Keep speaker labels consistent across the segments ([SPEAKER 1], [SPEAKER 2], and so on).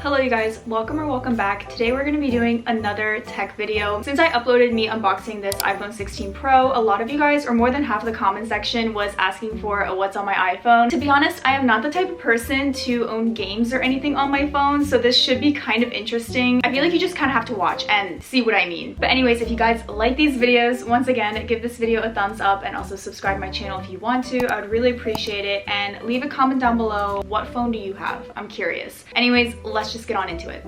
[SPEAKER 1] Hello you guys, welcome back. Today we're going to be doing another tech video. Since I uploaded me unboxing this iPhone 16 Pro, a lot of you guys, or more than half of the comment section, was asking for a what's on my iPhone. To be honest, I am not the type of person to own games or anything on my phone, so this should be kind of interesting. I feel like you just kind of have to watch and see what I mean. But anyways, if you guys like these videos, once again, give this video a thumbs up and also subscribe to my channel if you want to. I would really appreciate it, and leave a comment down below. What phone do you have? I'm curious. Anyways, let's just get on into it.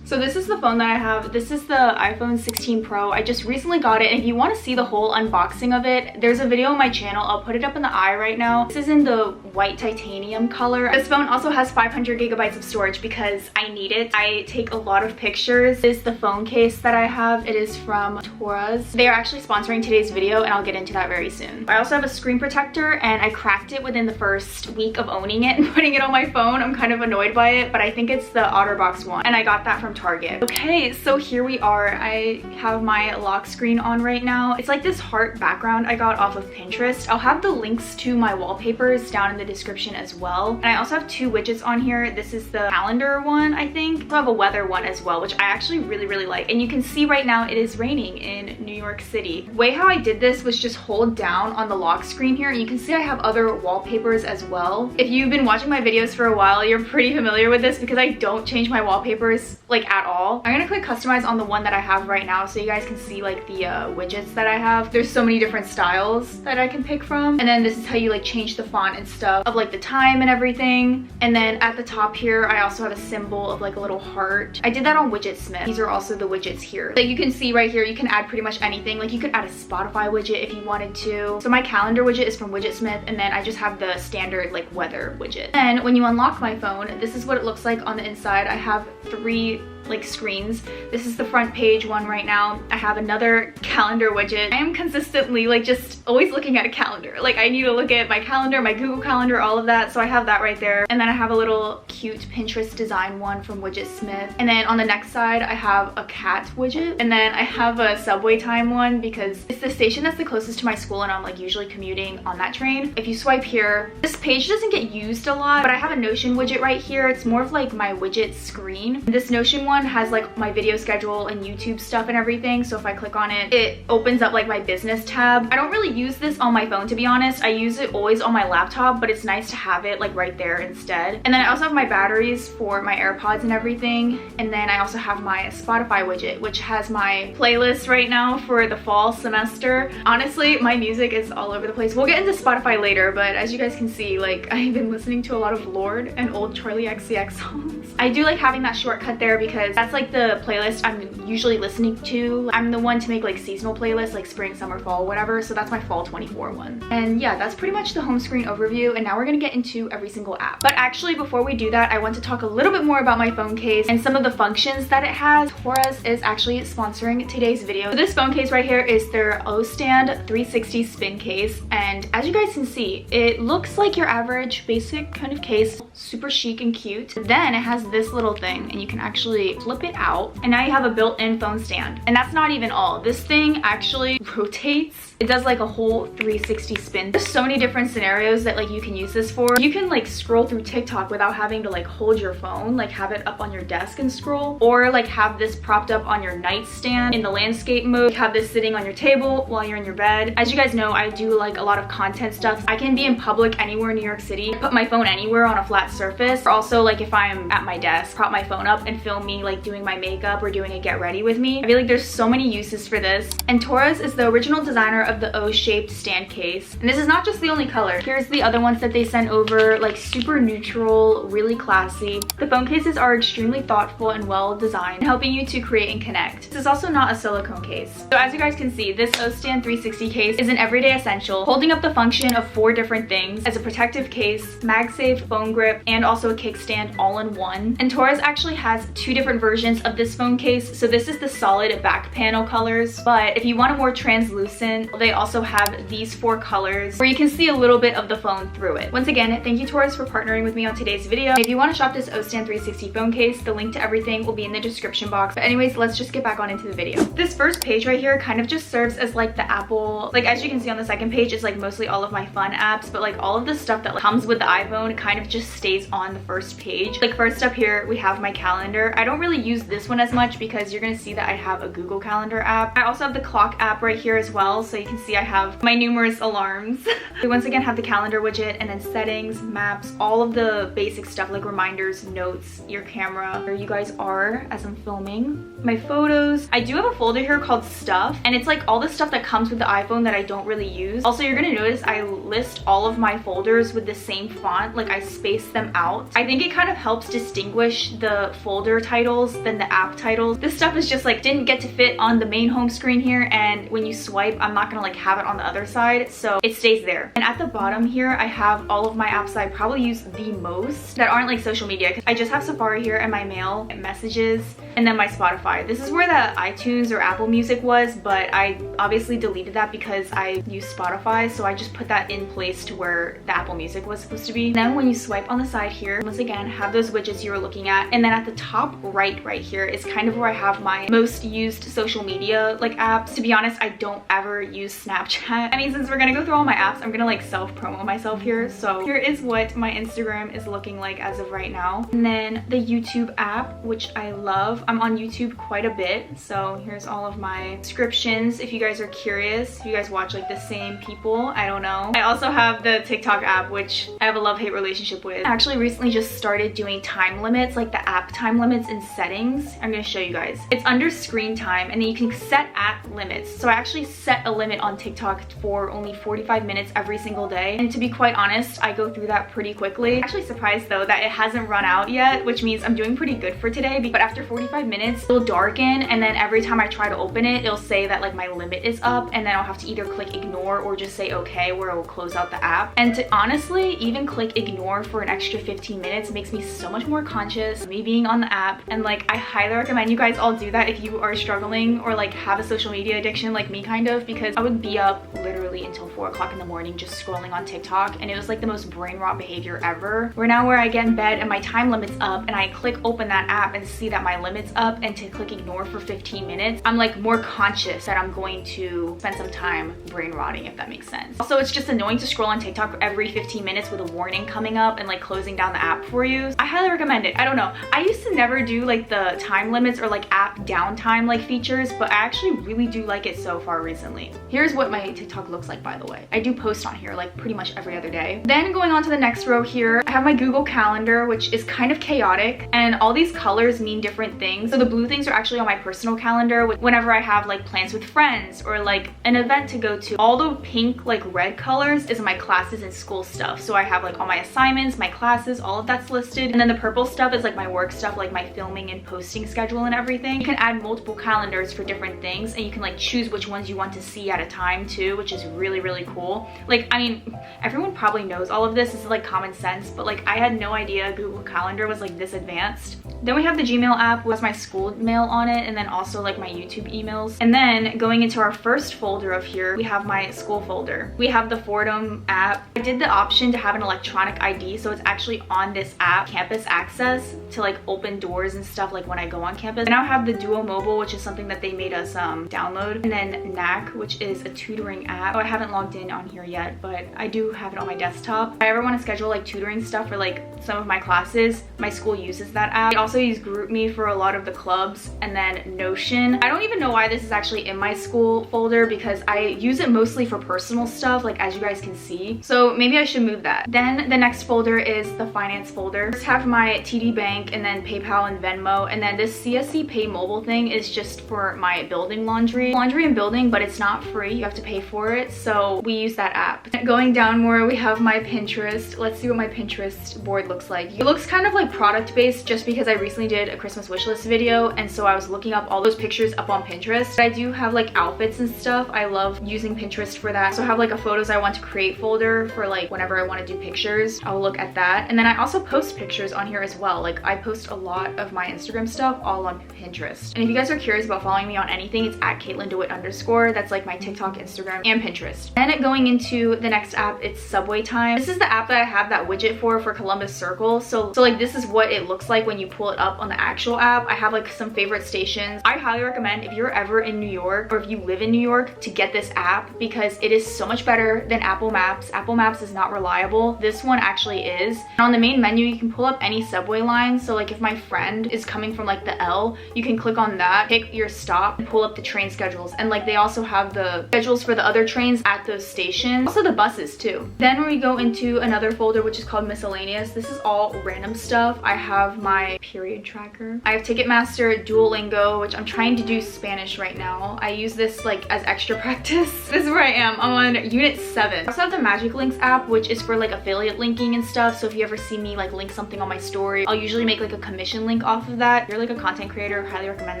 [SPEAKER 1] So this is the phone that I have. This is the iPhone 16 Pro. I just recently got it, and if you want to see the whole unboxing of it, there's a video on my channel. I'll put it up in the eye right now. This is in the white titanium color. This phone also has 500 gigabytes of storage because I need it. I take a lot of pictures. This is the phone case that I have. It is from Taurus. They are actually sponsoring today's video, and I'll get into that very soon. I also have a screen protector, and I cracked it within the first week of owning it and putting it on my phone. I'm kind of annoyed by it, but I think it's the OtterBox one, and I got that from Target. Okay, so here we are. I have my lock screen on right now. It's like this heart background I got off of Pinterest. I'll have the links to my wallpapers down in the description as well. And I also have two widgets on here. This is the calendar one, I think. I have a weather one as well, which I actually really like. And you can see right now it is raining in New York City. The way how I did this was just hold down on the lock screen here, and you can see I have other wallpapers as well. If you've been watching my videos for a while, you're pretty familiar with this because I don't change my wallpapers like at all. I'm gonna click customize on the one that I have right now so you guys can see like the widgets that I have. There's so many different styles that I can pick from. And then this is how you like change the font and stuff of like the time and everything. And then at the top here, I also have a symbol of like a little heart. I did that on Widgetsmith. These are also the widgets here. Like you can see right here, you can add pretty much anything. Like you could add a Spotify widget if you wanted to. So my calendar widget is from Widgetsmith, and then I just have the standard like weather widget. And when you unlock my phone, this is what it looks like on the inside. I have three like screens. This is the front page one right now. I have another calendar widget. I am consistently like just always looking at a calendar. Like I need to look at my calendar, my Google Calendar, all of that. So I have that right there. And then I have a little cute Pinterest design one from Widgetsmith. And then on the next side, I have a cat widget. And then I have a subway time one because it's the station that's the closest to my school, and I'm like usually commuting on that train. If you swipe here, this page doesn't get used a lot, but I have a Notion widget right here. It's more of like my widget screen. This Notion one has like my video schedule and YouTube stuff and everything. So if I click on it, it opens up like my business tab. I don't really use this on my phone, to be honest. I use it always on my laptop, but it's nice to have it like right there instead. And then I also have my batteries for my AirPods and everything. And then I also have my Spotify widget, which has my playlist right now for the fall semester. Honestly, my music is all over the place. We'll get into Spotify later, but as you guys can see, like I've been listening to a lot of Lorde and old Charlie XCX songs. I do like having that shortcut there because that's like the playlist I'm usually listening to. I'm the one to make like seasonal playlists like spring, summer, fall, whatever. So that's my fall 24 one. And yeah, that's pretty much the home screen overview. And now we're gonna get into every single app. But actually, before we do that, I want to talk a little bit more about my phone case and some of the functions that it has. Taurus is actually sponsoring today's video. So this phone case right here is their O-Stand 360 spin case. And as you guys can see, it looks like your average basic kind of case, super chic and cute. Then it has this little thing, and you can actually flip it out, and now you have a built-in phone stand. And that's not even all. This thing actually rotates. It does like a whole 360 spin. There's so many different scenarios that like you can use this for. You can like scroll through TikTok without having to like hold your phone, like have it up on your desk and scroll, or like have this propped up on your nightstand in the landscape mode, have this sitting on your table while you're in your bed. As you guys know, I do like a lot of content stuff. I can be in public anywhere in New York City, put my phone anywhere on a flat surface. Or also like if I'm at my desk, prop my phone up and film me like doing my makeup or doing a get ready with me. I feel like there's so many uses for this. And Taurus is the original designer of the O-shaped stand case. And this is not just the only color. Here's the other ones that they sent over, like super neutral, really classy. The phone cases are extremely thoughtful and well designed, helping you to create and connect. This is also not a silicone case. So as you guys can see, this O-Stand 360 case is an everyday essential, holding up the function of 4 different things as a protective case, MagSafe phone grip, and also a kickstand all in one. And Taurus actually has 2 different different versions of this phone case. So this is the solid back panel colors, but if you want a more translucent, they also have these 4 colors where you can see a little bit of the phone through it. Once again, thank you Taurus for partnering with me on today's video. If you want to shop this O-Stand 360 phone case, the link to everything will be in the description box. But anyways, let's just get back on into the video. This first page right here kind of just serves as like the Apple, like as you can see on the second page is like mostly all of my fun apps, but like all of the stuff that like, comes with the iPhone kind of just stays on the first page. Like first up here, we have my calendar. I don't really use this one as much because you're gonna see that I have a Google Calendar app. I also have the clock app right here as well, so you can see I have my numerous alarms. We once again have the calendar widget and then settings, maps, all of the basic stuff like reminders, notes, your camera, where you guys are as I'm filming, my photos. I do have a folder here called stuff, and it's like all the stuff that comes with the iPhone that I don't really use. Also, you're gonna notice I list all of my folders with the same font, like I space them out. I think it kind of helps distinguish the folder titles than the app titles. This stuff is just like didn't get to fit on the main home screen here, and when you swipe, I'm not gonna like have it on the other side, so it stays there. And at the bottom here, I have all of my apps that I probably use the most that aren't like social media. I just have Safari here and my mail, messages, and then my Spotify. This is where the iTunes or Apple Music was, but I obviously deleted that because I use Spotify, so I just put that in place to where the Apple Music was supposed to be. Then when you swipe on the side here, once again, have those widgets you were looking at, and then at the top right here is kind of where I have my most used social media like apps. To be honest, I don't ever use Snapchat. I mean, since we're gonna go through all my apps, I'm gonna like self-promo myself here. So here is what my Instagram is looking like as of right now. And then the YouTube app, which I love. I'm on YouTube quite a bit, so here's all of my descriptions if you guys are curious, if you guys watch like the same people, I don't know. I also have the TikTok app, which I have a love-hate relationship with. I actually recently just started doing time limits, like the app time limits in settings. I'm gonna show you guys. It's under screen time, and then you can set app limits. So I actually set a limit on TikTok for only 45 minutes every single day, and to be quite honest, I go through that pretty quickly. I'm actually surprised though that it hasn't run out yet, which means I'm doing pretty good for today, but after 45 minutes it'll darken, and then every time I try to open it, it'll say that like my limit is up, and then I'll have to either click ignore or just say okay, where it will close out the app. And to honestly even click ignore for an extra 15 minutes makes me so much more conscious of me being on the app, and like I highly recommend you guys all do that if you are struggling or like have a social media addiction like me kind of, because I would be up literally until 4 o'clock in the morning just scrolling on TikTok, and it was like the most brain rot behavior ever. Where now where I get in bed and my time limit's up and I click open that app and see that my limit's up, and to click ignore for 15 minutes, I'm like more conscious that I'm going to spend some time brain rotting, if that makes sense. Also, it's just annoying to scroll on TikTok every 15 minutes with a warning coming up and like closing down the app for you. I highly recommend it. I don't know, I used to never do like the time limits or like app downtime like features, but I actually really do like it so far recently. Here's what my TikTok looks like, by the way. I do post on here like pretty much every other day. Then going on to the next row here, I have my Google Calendar, which is kind of chaotic, and all these colors mean different things. So the blue things are actually on my personal calendar whenever I have like plans with friends or like an event to go to. All the pink like red colors is my classes and school stuff. So I have like all my assignments, my classes, all of that's listed. And then the purple stuff is like my work stuff, like my filming and posting schedule and everything. You can add multiple calendars for different things, and you can like choose which ones you want to see at a time too, which is really, really cool. Like, I mean, everyone probably knows all of this. This is like common sense, but like I had no idea Google Calendar was like this advanced. Then we have the Gmail app with my school mail on it, and then also like my YouTube emails. And then going into our first folder of here, we have my school folder. We have the Fordham app. I did the option to have an electronic ID, so it's actually on this app, Campus Access, to like open doors and stuff like when I go on campus. I now have the Duo Mobile, which is something that they made us download, and then Knack, which is a tutoring app. Oh, I haven't logged in on here yet, but I do have it on my desktop. If I ever want to schedule like tutoring stuff for like some of my classes, my school uses that app. I also use GroupMe for a lot of the clubs, and then Notion. I don't even know why this is actually in my school folder because I use it mostly for personal stuff, like as you guys can see. So maybe I should move that. Then the next folder is the finance folder. I have my TD Bank and then PayPal and Venmo, and then this CSC Pay Mobile thing is just for my building laundry and building, but it's not free. You have to pay for it. it, so we use that app. Going down more, we have my Pinterest. Let's see what my Pinterest board looks like. It looks kind of like product based just because I recently did a Christmas wish list video, and so I was looking up all those pictures up on Pinterest. I do have like outfits and stuff. I love using Pinterest for that. So I have like a photos I want to create folder for like whenever I want to do pictures. I'll look at that. And then I also post pictures on here as well. Like I post a lot of my Instagram stuff all on Pinterest. And if you guys are curious about following me on anything, it's at @KatelynDewitt_. That's like my TikTok, Instagram, and Pinterest. And going into the next app, it's Subway Time. This is the app that I have that widget for Columbus Circle. So like this is what it looks like when you pull it up on the actual app. I have like some favorite stations. I highly recommend if you're ever in New York or if you live in New York to get this app because it is so much better than Apple Maps. Apple Maps is not reliable. This one actually is. And on the main menu, you can pull up any subway line. So like if my friend is coming from like the L, you can click on that, pick your stop, and pull up the train schedules. And like they also have the schedules for the other trains at those stations. Also the buses too. Then we go into another folder which is called Miscellaneous. This is all random stuff. I have my period tracker. I have Ticketmaster, Duolingo, which I'm trying to do Spanish right now. I use this like as extra practice. This is where I am. I'm on unit 7. I also have the Magic Links app, which is for like affiliate linking and stuff. So if you ever see me like link something on my story, I'll usually make like a commission link off of that. If you're like a content creator, highly recommend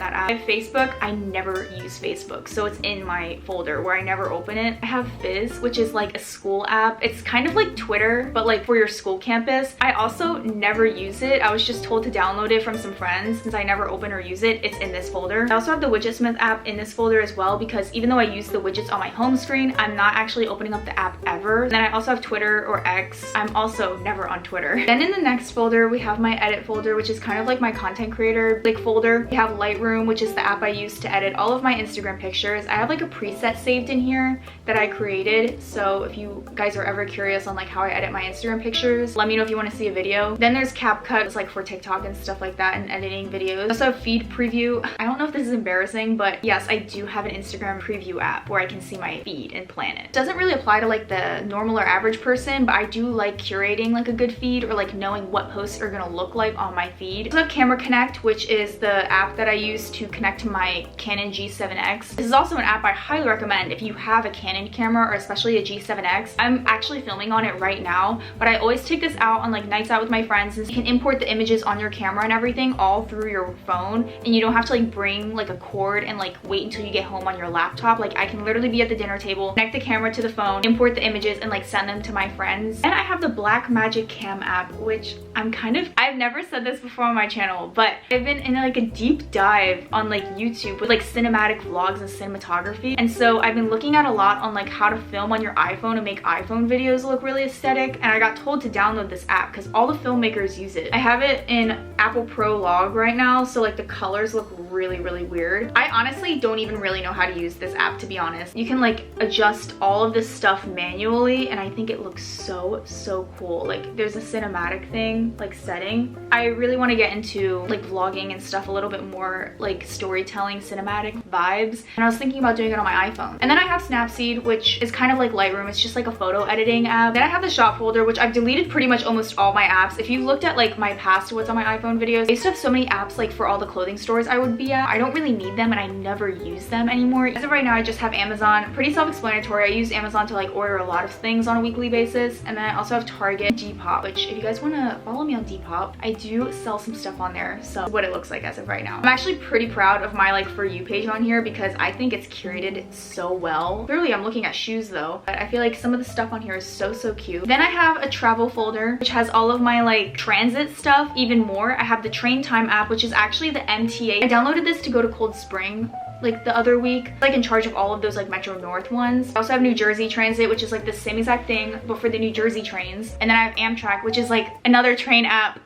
[SPEAKER 1] that app. I have Facebook. I never use Facebook, so it's in my folder where I never open it. I have Fizz, which is like a school app. It's kind of like Twitter, but like for your school campus. I also never use it. I was just told to download it from some friends. Since I never open or use it, it's in this folder. I also have the Widgetsmith app in this folder as well because even though I use the widgets on my home screen, I'm not actually opening up the app ever. And then I also have Twitter or X. I'm also never on Twitter. Then in the next folder, we have my edit folder, which is kind of like my content creator like folder. We have Lightroom, which is the app I use to edit all of my Instagram pictures. I have like a preset saved in here that I created. So if you guys are ever curious on like how I edit my Instagram pictures, let me know if you want to see a video. Then there's CapCut, it's like for TikTok and stuff like that and editing videos. I also have feed preview. I don't know if this is embarrassing, but yes, I do have an Instagram preview app where I can see my feed and plan it. Doesn't really apply to like the normal or average person, but I do like curating like a good feed or like knowing what posts are gonna look like on my feed. I also have Camera Connect, which is the app that I use to connect to my Canon G7X. This is also an app I highly recommend if you have a Canon camera or especially a G7X. I'm actually filming on it right now, but I always take this out on like nights out with my friends and you can import the images on your camera and everything all through your phone, and you don't have to like bring like a cord and like wait until you get home on your laptop. Like I can literally be at the dinner table, connect the camera to the phone, import the images, and like send them to my friends. And I have the Blackmagic Cam app, which I've never said this before on my channel, but I've been in like a deep dive on like YouTube with like cinematic vlogs and cinematography. And so I've been looking at a lot on like how to film on your iPhone and make iPhone videos look really aesthetic. And I got told to download this app because all the filmmakers use it. I have it in Apple Pro Log right now, so like the colors look really weird. I honestly don't even really know how to use this app, to be honest. You can like adjust all of this stuff manually, and I think it looks so cool. Like there's a cinematic thing like setting. I really want to get into like vlogging and stuff a little bit more, like storytelling, cinematic vibes, and I was thinking about doing it on my iPhone. And then I have Snapseed, which is kind of like Lightroom. It's just like a photo editing app. Then I have the shop folder, which I've deleted pretty much almost all my apps. If you've looked at like my past what's on my iPhone videos, I used to have so many apps like for all the clothing stores I would be at. I don't really need them and I never use them anymore. As of right now, I just have Amazon. Pretty self-explanatory. I use Amazon to like order a lot of things on a weekly basis. And then I also have Target, Depop, which if you guys want to follow me on Depop, I do sell some stuff on there. So what it looks like as of right now. I'm actually pretty proud of my like For You page on here because I think it's curated so well. Clearly I'm looking at shoes though, but I feel like some of the stuff on here is so cute. Then I have a travel folder, which has all of my like transit stuff even more. I have the Train Time app, which is actually the MTA. I downloaded this to go to Cold Spring like the other week, like in charge of all of those like Metro North ones. I also have New Jersey Transit, which is like the same exact thing but for the New Jersey trains. And then I have Amtrak, which is like another train app.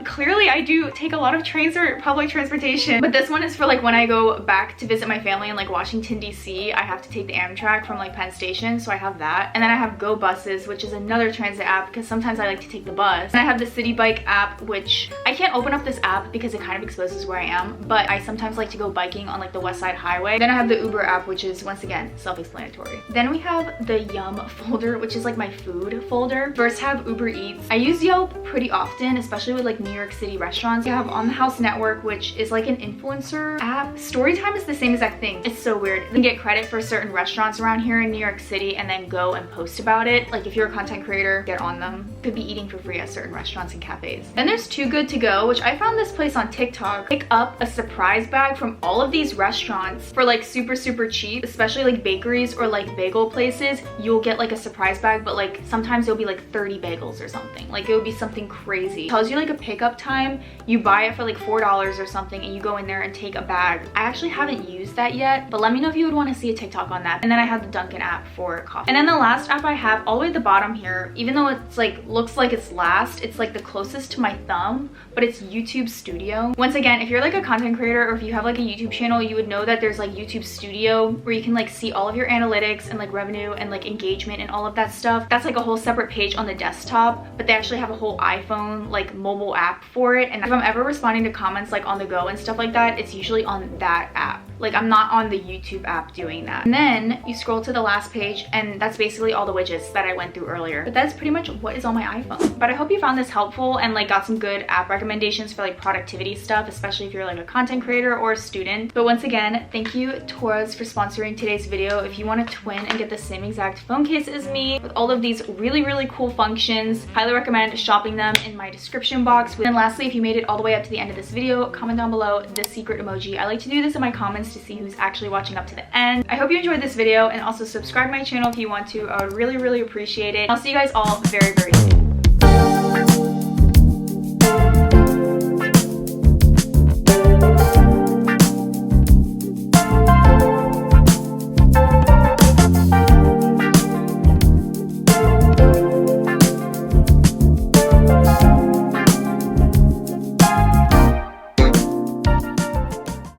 [SPEAKER 1] Clearly I do take a lot of trains or public transportation, but this one is for like when I go back to visit my family in like Washington DC, I have to take the Amtrak from like Penn Station, so I have that. And then I have Go Buses, which is another transit app because sometimes I like to take the bus. And I have the City Bike app, which I can't open up this app because it kind of exposes where I am, but I sometimes like to go biking on like the West Side highway. Then I have the Uber app, which is once again self-explanatory. Then we have the Yum folder, which is like my food folder. First have Uber Eats. I use Yelp pretty often, especially with like New York City restaurants. You have On the House Network, which is like an influencer app. Storytime is the same exact thing. It's so weird. You can get credit for certain restaurants around here in New York City and then go and post about it. Like if you're a content creator, get on them. Could be eating for free at certain restaurants and cafes. Then there's Too Good To Go, which I found this place on TikTok. Pick up a surprise bag from all of these restaurants for like super cheap, especially like bakeries or like bagel places. You'll get like a surprise bag, but like sometimes it'll be like 30 bagels or something. Like it would be something crazy. It tells you like a pickup time. You buy it for like $4 or something and you go in there and take a bag. I actually haven't used that yet, but let me know if you would want to see a TikTok on that. And then I have the Dunkin' app for coffee. And then the last app I have all the way at the bottom here, even though it's like looks like it's last, it's like the closest to my thumb, but it's YouTube Studio. Once again, if you're like a content creator or if you have like a YouTube channel, you would know that there's like YouTube Studio where you can like see all of your analytics and like revenue and like engagement and all of that stuff. That's like a whole separate page on the desktop, but they actually have a whole iPhone like mobile app for it. And if I'm ever responding to comments like on the go and stuff like that, it's usually on that app. Like I'm not on the YouTube app doing that. And then you scroll to the last page and that's basically all the widgets that I went through earlier. But that's pretty much what is on my iPhone. But I hope you found this helpful and like got some good app recommendations for like productivity stuff, especially if you're like a content creator or a student. But once again, thank you Taurus for sponsoring today's video. If you want to twin and get the same exact phone case as me with all of these really cool functions, highly recommend shopping them in my description box. And lastly, if you made it all the way up to the end of this video, comment down below the secret emoji. I like to do this in my comments to see who's actually watching up to the end. I hope you enjoyed this video and also subscribe to my channel if you want to. I would really appreciate it. I'll see you guys all very soon.